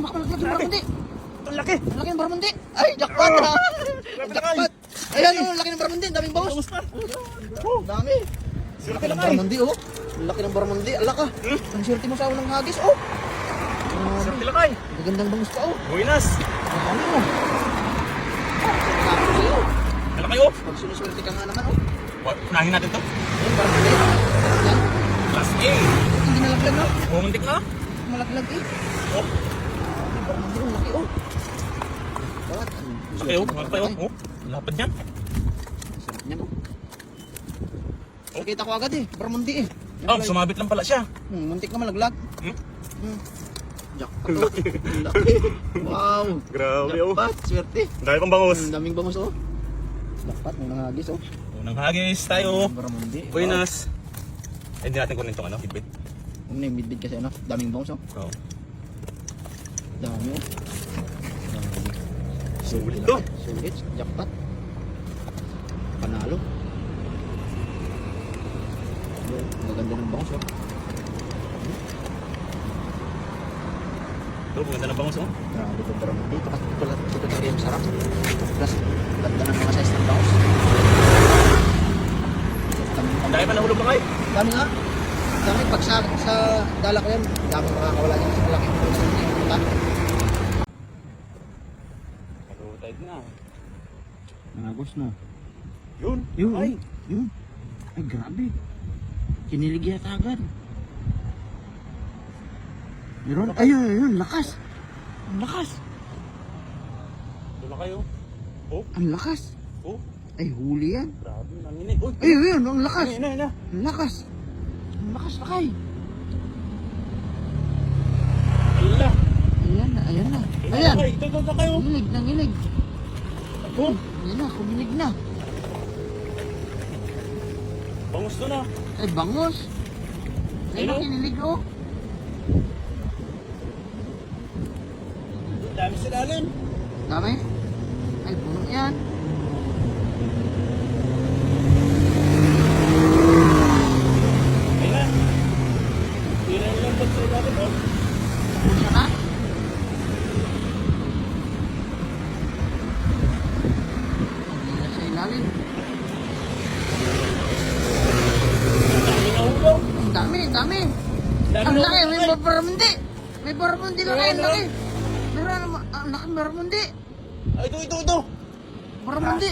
naku, laki ng barramundi. Ang laki. Ang laki ng barramundi. Ay, jackpot. Jackpot. Ayan, oh, laki ng barramundi. Daming bangus. Bangus pa. Dami. Laki ng barramundi, oh. Laki ng barramundi. Ala ka. Ang swerte mo sa unang hagis, oh. Sarap tilakay. Magandang bangus pa, oh. Buenas. Dami mo. Dami sa'yo. Malaki oh. Pag sinuswerte ka nga naman, oh. Unahin natin to. Ayan, barramundi. Yan. Class A. Hindi nalaglag, no? Bumuntik na. Malaglag, eh. Oh. Barramundi, oh. Laki, oh. Bawat. Laki oh. Malaki oh. Oh. Lapad yan. Sarap niya, oh. Nakita ko agad, eh. Barramundi, eh. Yan Oh, pala, eh. sumabit lang pala siya. Muntik na malaglag. Hmm? Jackpot, oh. Laki. Wow. Grabe oh. Jackpot, swerte. Dahil pang bangus. Ang daming bangus, oh. Jackpot, may nangagis, oh. Unang hagis tayo. Barramundi. Buenas. Ay, hindi natin kunin itong ano, bit-bit. Ano yung bidbid kasi, ano? Daming bangus, oh. Oo. Dami, oh. Dami. Sulit to. Sulit, jackpot. Panalo. Yun, maganda ng bangus, oh. Ito, maganda na bangus oh. Grabe ko barramundi. Ito talaga yung sarap. Plus, ganda ng mga size ng bangus. Dahil pa nahulog ba kayo? Dami nga. Dami, pag sa dala ko yan, dami makakawala niya sa laki ng barramundi. Mag-tide na. Nangagos na. Yun. Yun, Ay. yun. Ay, grabe. Kinilig yata agad. Meron? Ayun, lakas. Ang lakas. Doon na kayo. Oh. Ang lakas. Oh. Ay, huli yan. Grabe, nanginig. Uy. Ayun, ang lakas. Ayun. Ang lakas. Ang lakas, lakay. Ala. Ayan na, ayan na. Ayan. Ito na kayo. Nanginig. Oh. Ayan na, kumilig na. Bangus doon ah. Ay, bangus. Ayun Ayun, na, oh. kinilig, oh. Dami sa lalim. Dami. Ay, puno yan. Ayun na. Tira yung lambot sa ilalim oh. Puno na. Hindi na sa ilalim. Dami na hulog. Ang dami, ang dami. Dami Ang na laki, may hulog. barramundi. May barramundi laki, ang Ayun, laki. Meron, ang laki barramundi. Ay, ito. Barramundi.